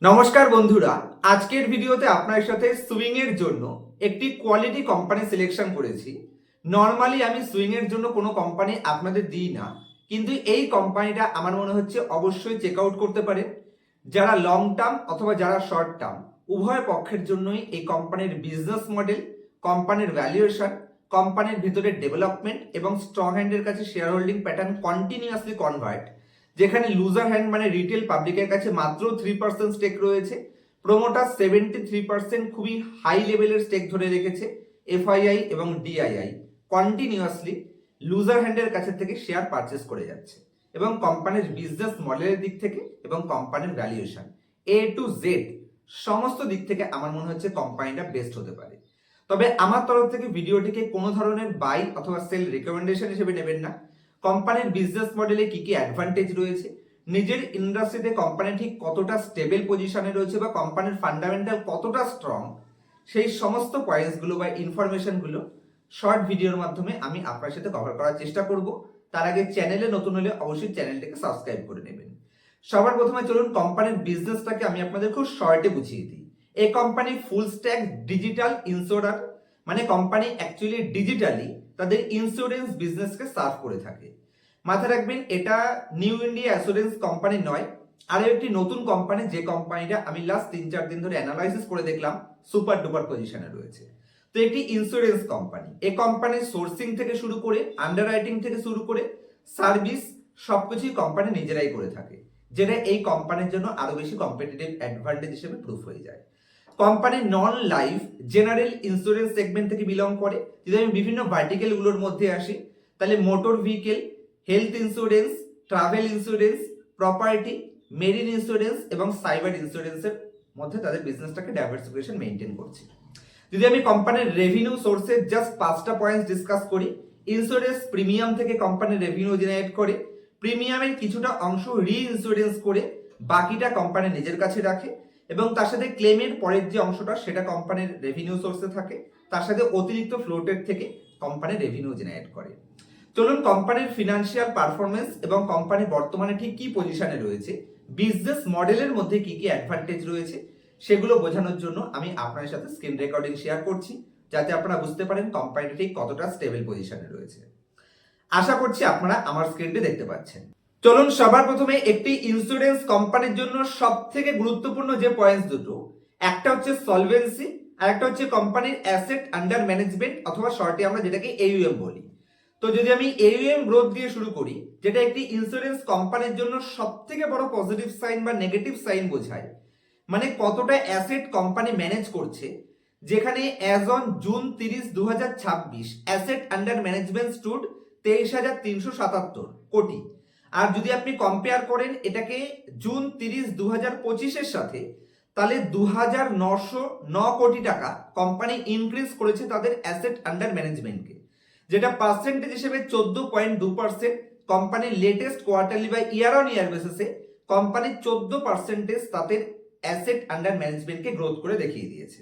নমস্কার বন্ধুরা, আজকের ভিডিওতে আপনার সাথে সুইং এর জন্য একটি কোয়ালিটি কোম্পানি সিলেকশন করেছি। নরমালি আমি সুইং এর জন্য কোনো কোম্পানি আপনাদের দিই না, কিন্তু এই কোম্পানিটা আমার মনে হচ্ছে অবশ্যই চেক আউট করতে পারে। যারা লং টার্ম অথবা যারা শর্ট টার্ম উভয় পক্ষের জন্যই এই কোম্পানির বিজনেস মডেল, কোম্পানির ভ্যালুয়েশন, কোম্পানির ভিতরে ডেভেলপমেন্ট এবং স্ট্রং হ্যান্ডের কাছে share holding pattern continuously convert, যেখানে লুজার হ্যান্ড মানে রিটেল পাবলিকের কাছে মাত্র 3% স্টেক রয়েছে, প্রোমোটার 73% খুবই হাই লেভেলের স্টেক ধরে রেখেছে, এফআইআই এবং ডিআইআই কন্টিনিউয়াসলি লুজার হ্যান্ডের কাছে থেকে শেয়ার পারচেস করে যাচ্ছে এবং কোম্পানির বিজনেস মডেলের দিক থেকে এবং কোম্পানির ভ্যালুয়েশন এ টু জেড সমস্ত দিক থেকে আমার মনে হচ্ছে কোম্পানিটা বেস্ট হতে পারে। তবে আমার তরফ থেকে ভিডিওটিকে কোনো ধরনের বাই অথবা সেল রিকমেন্ডেশন হিসেবে নেবেন না। কোম্পানির বিজনেস মডেলে কি কি অ্যাডভান্টেজ রয়েছে, নিজের ইন্ডাস্ট্রিতে কোম্পানি ঠিক কতটা স্টেবল পজিশনে রয়েছে বা কোম্পানির ফান্ডামেন্টাল কতটা স্ট্রং, সেই সমস্ত পয়েন্টসগুলো বা ইনফরমেশনগুলো শর্ট ভিডিওর মাধ্যমে আমি আপনার সাথে কভার করার চেষ্টা করব। তার আগে চ্যানেলে নতুন হলে অবশ্যই চ্যানেলটাকে সাবস্ক্রাইব করে নেবেন। সবার প্রথমে চলুন কোম্পানির বিজনেসটাকে আমি আপনাদের খুব শর্টে বুঝিয়ে দিই। এই কোম্পানি ফুল স্ট্যাক ডিজিটাল ইন্স্যুরার, মানে কোম্পানি অ্যাকচুয়ালি ডিজিটালি তাদের ইন্স্যুরেন্স বিজনেসকে সার্ভ করে থাকে। মাথায় রাখবেন, এটা নিউ ইন্ডিয়া অ্যাসুরেন্স কোম্পানি নয়, আরো একটি নতুন কোম্পানি, যে কোম্পানিটা আমি লাস্ট 3-4 দিন ধরে অ্যানালাইসিস করে দেখলাম সুপার ডুপার পজিশনে রয়েছে। তো একটি ইন্স্যুরেন্স কোম্পানি, এই কোম্পানির সোর্সিং থেকে শুরু করে আন্ডাররাইটিং থেকে শুরু করে সার্ভিস সবকিছুই কোম্পানি নিজেরাই করে থাকে, যেটা এই কোম্পানির জন্য আরো বেশি কম্পিটিটিভ অ্যাডভান্টেজ হিসেবে প্রুফ হয়ে যায়। Company non life general insurance segment থেকে বিলং করে। যদি আমি বিভিন্ন ভার্টিকেল গুলোর মধ্যে আসি, তাহলে motor vehicle, health insurance, travel insurance, property, marine insurance এবং সাইবার ইন্স্যুরেন্সের মধ্যে তাদের বিজনেসটাকে ডাইভার্সিফিকেশন মেনটেন করছে। যদি আমি কোম্পানির রেভিনিউ সোর্সের জাস্ট 5টা পয়েন্টস ডিসকাস করি, ইন্স্যুরেন্স প্রিমিয়াম থেকে কোম্পানির রেভিনিউ জেনারেট করে, প্রিমিয়ামের কিছুটা অংশ রি ইন্স্যুরেন্স করে বাকিটা কোম্পানি নিজের কাছে রাখে এবং তার সাথে ক্লেমের পরের যে অংশটা সেটা কোম্পানির রেভিনিউ সোর্সে থাকে, তার সাথে অতিরিক্ত ফ্লোটের থেকে কোম্পানি রেভিনিউ জেনারেট করে। চলুন কোম্পানির ফিনান্সিয়াল পারফরমেন্স এবং কোম্পানি বর্তমানে ঠিক কি পজিশনে রয়েছে, বিজনেস মডেলের মধ্যে কি কি অ্যাডভান্টেজ রয়েছে, সেগুলো বোঝানোর জন্য আমি আপনাদের সাথে স্ক্রিন রেকর্ডিং শেয়ার করছি, যাতে আপনারা বুঝতে পারেন কোম্পানিটি ঠিক কতটা স্টেবল পজিশনে রয়েছে। আশা করছি আপনারা আমার স্ক্রিনটি দেখতে পাচ্ছেন। চলুন সবার প্রথমে একটি ইন্স্যুরেন্স কোম্পানির জন্য সব থেকে গুরুত্বপূর্ণ যে পয়েন্টস দুটো, একটা হচ্ছে সলভেন্সি আর একটা হচ্ছে কোম্পানির অ্যাসেট আন্ডার ম্যানেজমেন্ট অথবা শর্টে আমরা যেটাকে এইউএম বলি। তো যদি আমি এইউএম গ্রোথ দিয়ে শুরু করি, যেটা একটি ইন্স্যুরেন্স কোম্পানির জন্য সব থেকে বড় পজিটিভ সাইন বা নেগেটিভ সাইন বোঝায়, মানে কতটা অ্যাসেট কোম্পানি ম্যানেজ করছে, যেখানে as on June 30, 2026 asset under management stood 23,377 কোটি। আর যদি আপনি কম্পেয়ার করেন এটাকে জুন 30, 2025 সাথে, তাহলে 2,909 কোটি টাকা কোম্পানি ইনক্রিজ করেছে তাদের অ্যাসেট আন্ডার ম্যানেজমেন্টকে, যেটা পার্সেন্টেজ হিসেবে 14.2%। কোম্পানির লেটেস্ট কোয়ার্টারলি বা ইয়ার অন ইয়ার বেসিসে কোম্পানি 14% তাদের অ্যাসেট আন্ডার ম্যানেজমেন্টকে গ্রোথ করে দেখিয়ে দিয়েছে।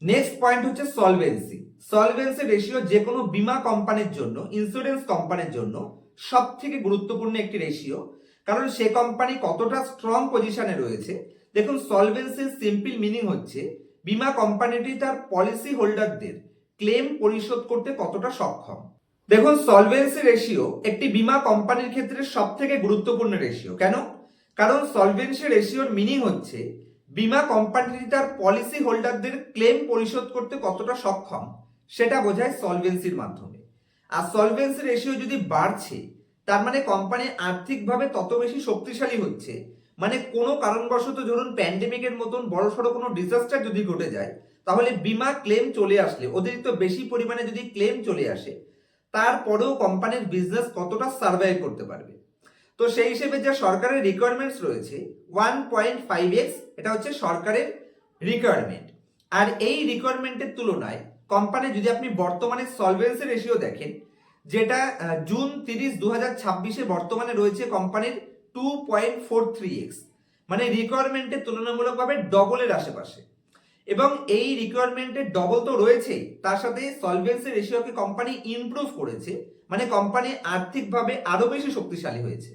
নেক্সট পয়েন্ট হচ্ছে সলভেন্সি। সলভেন্সি রেশিও যে কোনো বীমা কোম্পানির জন্য, ইন্স্যুরেন্স কোম্পানির জন্য সব থেকে গুরুত্বপূর্ণ একটি রেশিও, কারণ সে কোম্পানি কতটা স্ট্রং পজিশনে রয়েছে। দেখুন, সলভেন্সির সিম্পল মিনিং হচ্ছে বীমা কোম্পানিটি তার পলিসি হোল্ডারদের ক্লেম পরিশোধ করতে কতটা সক্ষম। দেখুন, সলভেন্সি রেশিও একটি বীমা কোম্পানির ক্ষেত্রে সব থেকে গুরুত্বপূর্ণ রেশিও। কেন? কারণ সলভেন্সি রেশিওর মিনিং হচ্ছে বীমা কোম্পানিটি তার পলিসি হোল্ডারদের ক্লেম পরিশোধ করতে কতটা সক্ষম, সেটা বোঝায় সলভেন্সির মাধ্যমে। আর সলভেন্সি রেশিও যদি বাড়ছে, তার মানে কোম্পানি আর্থিকভাবে তত বেশি শক্তিশালী হচ্ছে। মানে কোনো কারণবশত ধরুন প্যান্ডেমিকের মতন বড়সড় কোনো ডিজাস্টার যদি ঘটে যায়, তাহলে বীমা ক্লেম চলে আসলে, অতিরিক্ত বেশি পরিমাণে যদি ক্লেম চলে আসে, তারপরেও কোম্পানির বিজনেস কতটা সার্ভাইভ করতে পারবে। তো সেই হিসেবে যে সরকারের রিকোয়ারমেন্টস রয়েছে 1.5x, এটা হচ্ছে সরকারের রিকোয়ারমেন্ট। আর এই রিকোয়ারমেন্টের তুলনায় কোম্পানি যদি আপনি বর্তমানে সলভেন্সি রেশিও দেখেন, যেটা জুন 30, 2026 বর্তমানে রয়েছে কোম্পানির 2.43x, মানে রিকোয়ারমেন্টের তুলনামূলকভাবে ডবলের আশেপাশে। এবং এই রিকোয়ারমেন্টের ডবল তো রয়েছেই, তার সাথে সলভেন্সি রেশিওকে কোম্পানি ইমপ্রুভ করেছে, মানে কোম্পানি আর্থিকভাবে আরো বেশি শক্তিশালী হয়েছে।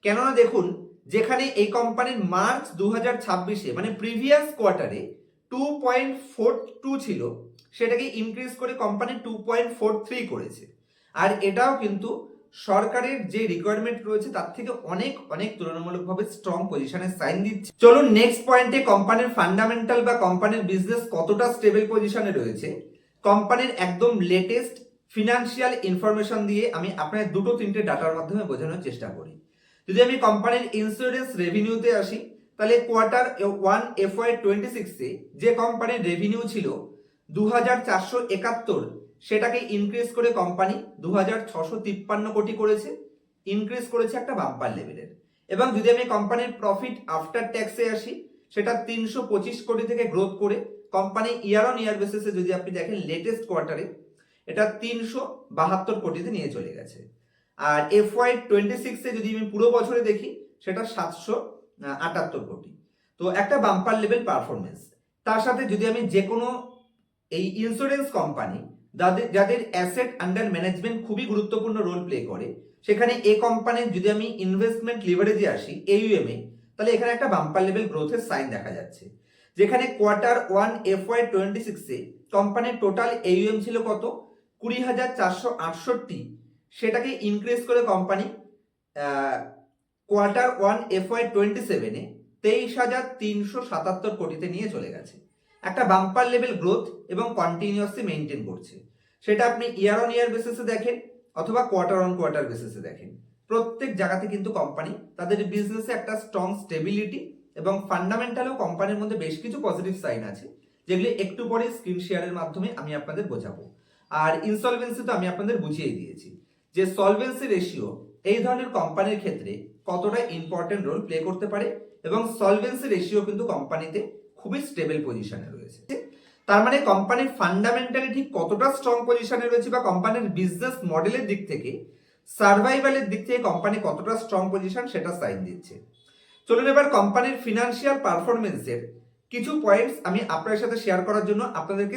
কেননা দেখুন, যেখানে এই কোম্পানির মার্চ 2026-এ মানে প্রিভিয়াস কোয়ার্টারে 2.42 ছিল, সেটাকে ইনক্রিজ করে কোম্পানি 2.43 করেছে। আর এটাও কিন্তু সরকারের যে রিকোয়ারমেন্ট রয়েছে তার থেকে অনেক অনেক তুলনামূলকভাবে স্ট্রং পজিশনে সাইন দিচ্ছে। চলুন নেক্সট পয়েন্টে কোম্পানির ফান্ডামেন্টাল বা কোম্পানির বিজনেস কতটা স্টেবল পজিশনে রয়েছে কোম্পানির একদম লেটেস্ট ফিনান্সিয়াল ইনফরমেশন দিয়ে আমি আপনার দুটো তিনটে ডাটার মাধ্যমে বোঝানোর চেষ্টা করি। যদি আমি কোম্পানির ইন্স্যুরেন্স রেভিনিউতে আসি, তাহলে কোয়ার্টার 1 FY26-এ যে কোম্পানির রেভিনিউ ছিল 2471, সেটাকে ইনক্রিজ করে কোম্পানি 2653 কোটি করেছে, ইনক্রিজ করেছে একটা বাম্পার লেভেলের। এবং যদি আমি কোম্পানির প্রফিট আফটার ট্যাক্সে আসি, সেটা 325 কোটি থেকে গ্রোথ করে কোম্পানি ইয়ার অন ইয়ার বেসিসে যদি আপনি দেখেন লেটেস্ট কোয়ার্টারে এটা 372 কোটিতে নিয়ে চলে গেছে। আর FY26-এ যদি আমি পুরো বছরে দেখি সেটা 778 কোটি। তো একটা বাম্পার লেভেল পারফরমেন্স। তার সাথে যদি আমি যে কোনো এই ইন্স্যুরেন্স কোম্পানি যাদের অ্যাসেট আন্ডার ম্যানেজমেন্ট খুবই গুরুত্বপূর্ণ রোল প্লে করে, সেখানে এই কোম্পানির যদি আমি ইনভেস্টমেন্ট লিভারেজে আসি AUM এ, তাহলে এখানে একটা বাম্পার লেভেল গ্রোথের সাইন দেখা যাচ্ছে। যেখানে কোয়ার্টার 1 FY26-এ কোম্পানির টোটাল AUM ছিল কত, 20,468, সেটাকে ইনক্রিজ করে কোম্পানি কোয়ার্টার 1 FY27-এ 23,377 কোটিতে নিয়ে চলে গেছে। একটা বাম্পার লেভেল গ্রোথ এবং কন্টিনিউয়াসলি মেনটেন করছে। সেটা আপনি ইয়ার অন ইয়ার বেসিসে দেখেন অথবা কোয়ার্টার অন কোয়ার্টার বেসিসে দেখেন, প্রত্যেক জায়গাতে কিন্তু কোম্পানি তাদের বিজনেসে একটা স্ট্রং স্টেবিলিটি এবং ফান্ডামেন্টালও কোম্পানির মধ্যে বেশ কিছু পজিটিভ সাইন আছে, যেগুলি একটু পরে স্ক্রিন শেয়ারের মাধ্যমে আমি আপনাদের বোঝাবো। আর ইনসলভেন্সি তো আমি আপনাদের বুঝিয়ে দিয়েছি যে সলভেন্সি রেশিও এই ধরনের কোম্পানির ক্ষেত্রে কতটা ইম্পর্টেন্ট রোল প্লে করতে পারে, এবং সলভেন্সি রেশিও কিন্তু কোম্পানিতে খুবই স্টেবল পজিশনে রয়েছে। তার মানে কোম্পানির ফান্ডামেন্টালি ঠিক কতটা স্ট্রং পজিশনে রয়েছে বা কোম্পানির বিজনেস মডেলের দিক থেকে সার্ভাইভালের দিক থেকে কোম্পানি কতটা স্ট্রং পজিশন সেটা সাইন দিচ্ছে। চলুন এবার কোম্পানির ফিনান্সিয়াল পারফরমেন্সের কিছু পয়েন্টস আমি আপনাদের সাথে শেয়ার করার জন্য আপনাদেরকে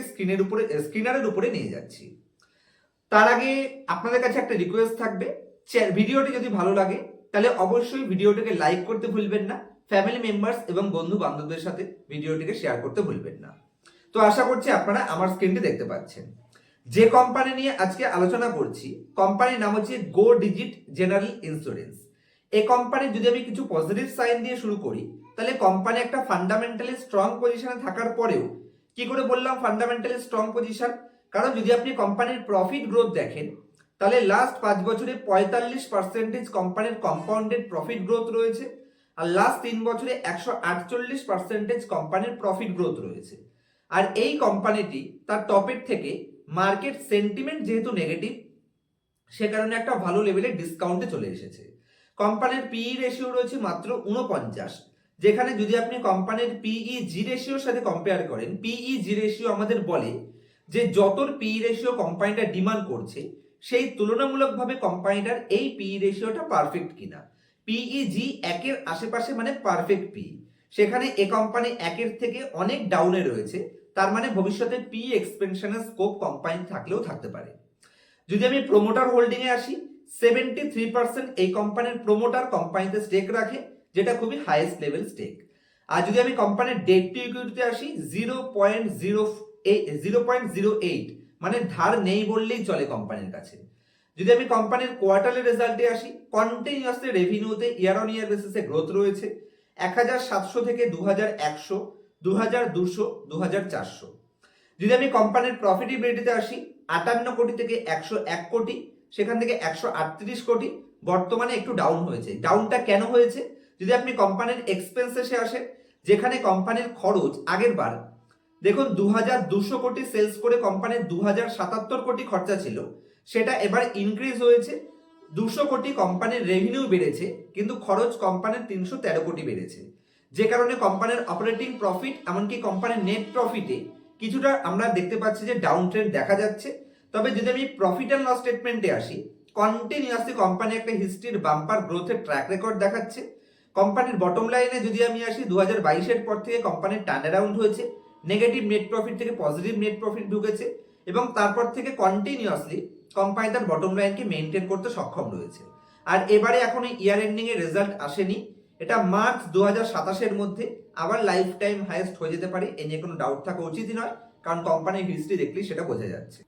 স্ক্রিনারের উপরে নিয়ে যাচ্ছি। তার আগে আপনাদের কাছে একটা রিকোয়েস্ট থাকবে, ভিডিওটি যদি ভালো লাগে তাহলে অবশ্যই ভিডিওটিকে লাইক করতে ভুলবেন না, ফ্যামিলি মেম্বার্স এবং বন্ধু বান্ধবদের সাথে ভিডিওটিকে শেয়ার করতে ভুলবেন না। তো আশা করছি আপনারা আমার স্ক্রিনটি দেখতে পাচ্ছেন। যে কোম্পানি নিয়ে আজকে আলোচনা করছি, কোম্পানির নাম হচ্ছে গো ডিজিট জেনারেল ইন্স্যুরেন্স। এই কোম্পানির যদি আমি কিছু পজিটিভ সাইন দিয়ে শুরু করি, তাহলে কোম্পানি একটা ফান্ডামেন্টালি স্ট্রং পজিশনে থাকার পরেও, কি করে বললাম ফান্ডামেন্টালি স্ট্রং পজিশন, কারণ যদি আপনি কোম্পানির প্রফিট গ্রোথ দেখেন, তাহলে লাস্ট 5 বছরে 45% কোম্পানির কম্পাউন্ডেড প্রফিট গ্রোথ রয়েছে, আর লাস্ট 3 বছরে 148% কোম্পানির প্রফিট গ্রোথ রয়েছে। আর এই কোম্পানিটি তার টপের থেকে মার্কেট সেন্টিমেন্ট যেহেতু নেগেটিভ, সে কারণে একটা ভালো লেভেলের ডিসকাউন্টে চলে এসেছে। কোম্পানির পিই রেশিও রয়েছে মাত্র 49, যেখানে যদি আপনি কোম্পানির পিই-জি রেশিওর সাথে কম্পেয়ার করেন, পিই-জি রেশিও আমাদের বলে যে যতর পিই রেশিও কোম্পানিটা ডিমান্ড করছে সেই তুলনামূলকভাবে কোম্পানিটার এই পিই রেশিওটা পারফেক্ট কিনা। পিই-জি 1-এর আশেপাশে মানে পারফেক্ট পিই, সেখানে এই কোম্পানি 1-এর থেকে অনেক ডাউনে রয়েছে, তার মানে ভবিষ্যতে পিই এক্সপেনশনের স্কোপ কোম্পানি থাকলেও থাকতে পারে। যদি আমি প্রোমোটার হোল্ডিং এ আসি, 73% এই কোম্পানির প্রোমোটার কোম্পানিতে স্টেক রাখে, যেটা খুবই হাইয়েস্ট লেভেল স্টেক। আর যদি আমি কোম্পানির ডেট টু ইকুইটিতে আসি, 0.08, মানে ধার নেই বললেই চলে কোম্পানির কাছে। যদি আমি কোম্পানির কোয়ার্টারলি রেজাল্টে আসি, কন্টিনিউয়াসলি রেভিনিউতে ইয়ার অন ইয়ার বেসিসে গ্রোথ রয়েছে 1700 থেকে 2100, 2200, 2400। যদি আমি কোম্পানির প্রফিটেবিলিটিতে আসি, 58 কোটি থেকে 101 কোটি, সেখান থেকে 138 কোটি, বর্তমানে একটু ডাউন হয়েছে। ডাউনটা কেন হয়েছে? যদি আপনি কোম্পানির এক্সপেন্সেসে আসেন, যেখানে কোম্পানির খরচ আগের বার দেখুন 2200 কোটি সেলস করে কোম্পানির 2077 কোটি খরচা ছিল, সেটা এবার ইনক্রিজ হয়েছে 200 কোটি, কোম্পানির রেভিনিউ বেড়েছে কিন্তু খরচ কোম্পানির 313 কোটি বেড়েছে, যে কারণে কোম্পানির অপারেটিং প্রফিট এমনকি কোম্পানির নেট প্রফিটে কিছুটা আমরা দেখতে পাচ্ছি যে ডাউন ট্রেন্ড দেখা যাচ্ছে। তবে যদি আমি প্রফিট অ্যান্ড লস স্টেটমেন্টে আসি, কন্টিনিউয়াসলি কোম্পানি একটা হিস্ট্রির বাম্পার গ্রোথের ট্র্যাক রেকর্ড দেখাচ্ছে। কোম্পানির বটম লাইনে যদি আমি আসি, 2022-এর পর থেকে কোম্পানির টার্ন অ্যারাউন্ড হয়েছে, নেগেটিভ নেট প্রফিট থেকে পজিটিভ নেট প্রফিট ঢুকেছে, এবং তারপর থেকে কন্টিনিউয়াসলি কোম্পানি তার বটম লাইনকে মেনটেন করতে সক্ষম রয়েছে। আর এবারে এখনো ইয়ার এন্ডিং এর রেজাল্ট আসেনি, এটা মার্চ 2027-এর মধ্যে আবার লাইফ টাইম হাইয়েস্ট হয়ে যেতে পারে, এ নিয়ে কোনো ডাউট থাকা উচিতই নয়, কারণ কোম্পানির হিস্ট্রি দেখলেই সেটা বোঝা যাচ্ছে।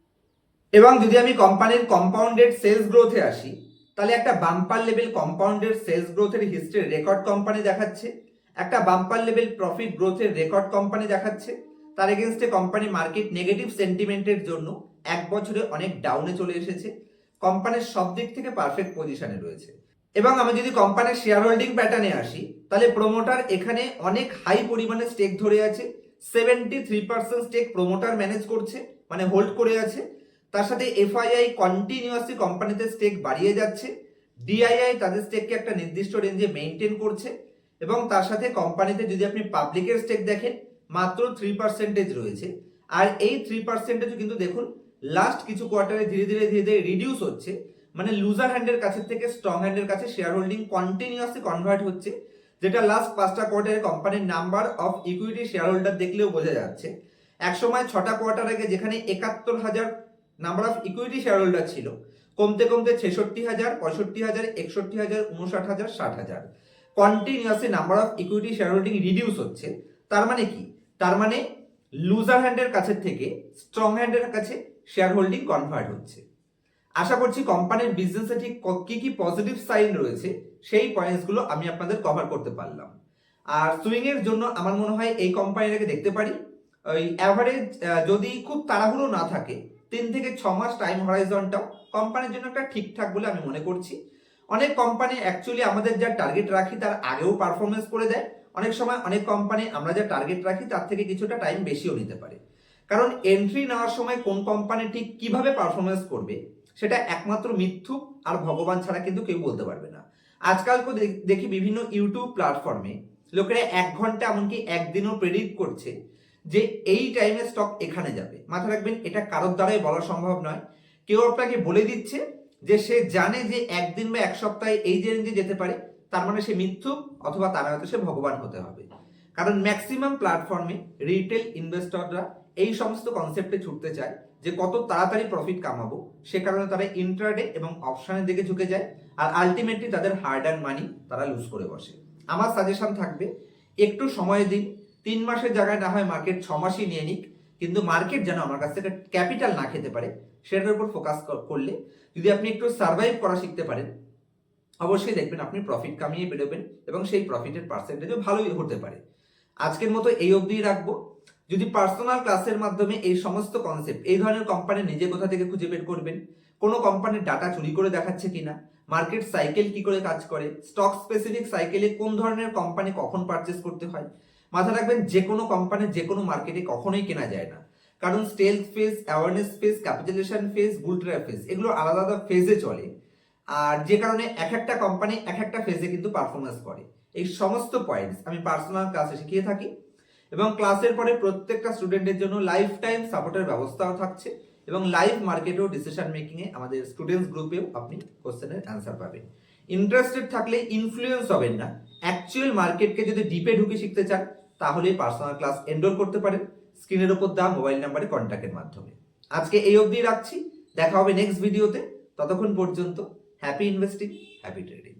এবং যদি আমি কোম্পানির কম্পাউন্ডেড সেলস গ্রোথে আসি, তাহলে একটা বাম্পার লেভেল কম্পাউন্ডেড সেলস গ্রোথের হিস্ট্রি রেকর্ড কোম্পানি দেখাচ্ছে, একটা বাম্পার লেভেল প্রফিট গ্রোথের রেকর্ড কোম্পানি দেখাচ্ছে। তার এগেনস্টে কোম্পানি মার্কেট নেগেটিভ সেন্টিমেন্টের জন্য এক বছরে অনেক ডাউনে চলে এসেছে, কোম্পানির সব দিক থেকে পারফেক্ট পজিশনে রয়েছে। এবং আমি যদি কোম্পানির শেয়ার হোল্ডিং প্যাটার্নে আসি, তাহলে প্রোমোটার এখানে অনেক হাই পরিমাণে স্টেক ধরে আছে, 73% স্টেক প্রোমোটার ম্যানেজ করছে, মানে হোল্ড করে আছে। তার সাথে এফআইআই কন্টিনিউয়াসলি কোম্পানিতে স্টেক বাড়িয়ে যাচ্ছে, ডিআইআই তাদের স্টেককে একটা নির্দিষ্ট রেঞ্জে মেইনটেইন করছে, এবং তার সাথে কোম্পানিতে যদি আপনি পাবলিকের স্টেক দেখেন মাত্র 3% রয়েছে। আর এই 3% কিন্তু দেখুন লাস্ট কিছু কোয়ার্টারে ধীরে ধীরে রিডিউস হচ্ছে, মানে লুজার হ্যান্ডের কাছে থেকে স্ট্রং হ্যান্ডের কাছে শেয়ার হোল্ডিং কন্টিনিউয়াসলি কনভার্ট হচ্ছে, যেটা লাস্ট 5টা কোয়ার্টারে কোম্পানির number of equity share holder দেখলেও বোঝা যাচ্ছে। একসময় 6টা কোয়ার্টার আগে যেখানে 71,000 number of equity share holder ছিল, কমতে কমতে 66,000, 65,000, 61,000, 59,000, 60,000 continuously number of equity share holding reduce হচ্ছে। তার মানে কি? তার মানে লুজার হ্যান্ডের কাছে থেকে স্ট্রং হ্যান্ডের কাছে শেয়ার হোল্ডিং কনভার্ট হচ্ছে। আশা করছি কোম্পানির বিজনেসে ঠিক কি কি পজিটিভ সাইন রয়েছে সেই পয়েন্টসগুলো আমি আপনাদের কভার করতে পারলাম। আর সুইং এর জন্য আমার মনে হয় এই কোম্পানিটাকে দেখতে পারি। ওই অ্যাভারেজ যদি খুব তাড়াহুড়ো না থাকে 3 থেকে 6 মাস টাইম হরাইজনটাও কোম্পানির জন্য একটা ঠিকঠাক বলে আমি মনে করছি। অনেক কোম্পানি অ্যাকচুয়ালি আমাদের যা টার্গেট রাখি তার আগেও পারফরমেন্স করে দেয়, অনেক সময় অনেক কোম্পানি আমরা যা টার্গেট রাখি তার থেকে কিছুটা টাইম বেশিও নিতে পারে। কারণ এন্ট্রি নেওয়ার সময় কোন কোম্পানি ঠিক কিভাবে পারফরমেন্স করবে সেটা একমাত্র মিথ্যুক আর ভগবান ছাড়া কিন্তু কেউ বলতে পারবে না। আজকাল দেখি বিভিন্ন ইউটিউব প্ল্যাটফর্মে লোকেরা 1 ঘন্টা এমনকি একদিনও প্রেডিক্ট করছে যে এই টাইমে স্টক এখানে যাবে। মাথায় রাখবেন, এটা কারোর দ্বারাই বলা সম্ভব নয়। কেউ আপনাকে বলে দিচ্ছে যে সে জানে যে একদিন বা এক সপ্তাহে এই যে রেঞ্জে যেতে পারে, তার মানে সে মিথ্যুক, অথবা তার হয়তো সে ভগবান হতে হবে। কারণ ম্যাক্সিমাম প্ল্যাটফর্মে রিটেল ইনভেস্টররা এই সমস্ত কনসেপ্টে ছুটতে চায় যে কত তাড়াতাড়ি প্রফিট কামাবো, সে কারণে তারা ইন্ট্রাডে এবং অপশনের দিকে ঝুঁকে যায়, আর আলটিমেটলি তাদের হার্ড আর্ন মানি তারা লুজ করে বসে। আমার সাজেশন থাকবে একটু সময় দিন, 3 মাসের জায়গায় না হয় মার্কেট 6 মাসই নিয়ে নিক, কিন্তু মার্কেট যেন আমার কাছ থেকে ক্যাপিটাল না খেতে পারে সেটার উপর ফোকাস করলে যদি আপনি একটু সার্ভাইভ করা শিখতে পারেন, অবশ্যই দেখবেন আপনি প্রফিট কামিয়ে বেরোবেন এবং সেই প্রফিটের পার্সেন্টেজও ভালোই হতে পারে। আজকের মতো এই অবধি রাখবো। যদি পার্সোনাল ক্লাসের মাধ্যমে এই সমস্ত কনসেপ্ট, এই ধরনের কোম্পানি নিজে কোথা থেকে খুঁজে বের করবেন, কোনো কোম্পানির ডাটা চুরি করে দেখাচ্ছে কিনা, মার্কেট সাইকেল কি করে কাজ করে, স্টক স্পেসিফিক সাইকেলে কোন ধরনের কোম্পানি কখন পারচেস করতে হয়, মাথায় রাখবেন যে কোনো কোম্পানি যে কোনো মার্কেটে কখনোই কেনা যায় না। কারণ stealth phase, awareness phase, capitalization phase, bull trap phase, এগুলো আলাদা আলাদা ফেজে চলে। আর যে কারণে এক একটা কোম্পানি এক একটা ফেজে কিন্তু পারফরমেন্স করে। এই সমস্ত পয়েন্টস আমি পার্সোনাল ক্লাসে শিখিয়ে থাকি, এবং ক্লাসের পরে প্রত্যেকটা স্টুডেন্টের জন্য লাইফ টাইম সাপোর্টের ব্যবস্থাও থাকছে, এবং লাইভ মার্কেটেও ডিসিশন মেকিং এ আমাদের স্টুডেন্টস গ্রুপেও আপনি কোশ্চেনের অ্যান্সার পাবেন। ইন্টারেস্টেড থাকলে ইনফ্লুয়েন্স হবেন না, অ্যাকচুয়াল মার্কেটকে যদি ডিপে ঢুকে শিখতে চান তাহলে পার্সোনাল ক্লাস এনরোল করতে পারেন স্ক্রিনের উপর দেওয়া মোবাইল নাম্বারে কন্ট্যাক্টের মাধ্যমে। আজকে এই অবধি রাখছি, দেখা হবে নেক্সট ভিডিওতে। ততক্ষণ পর্যন্ত হ্যাপি ইনভেস্টিং, হ্যাপি ট্রেডিং।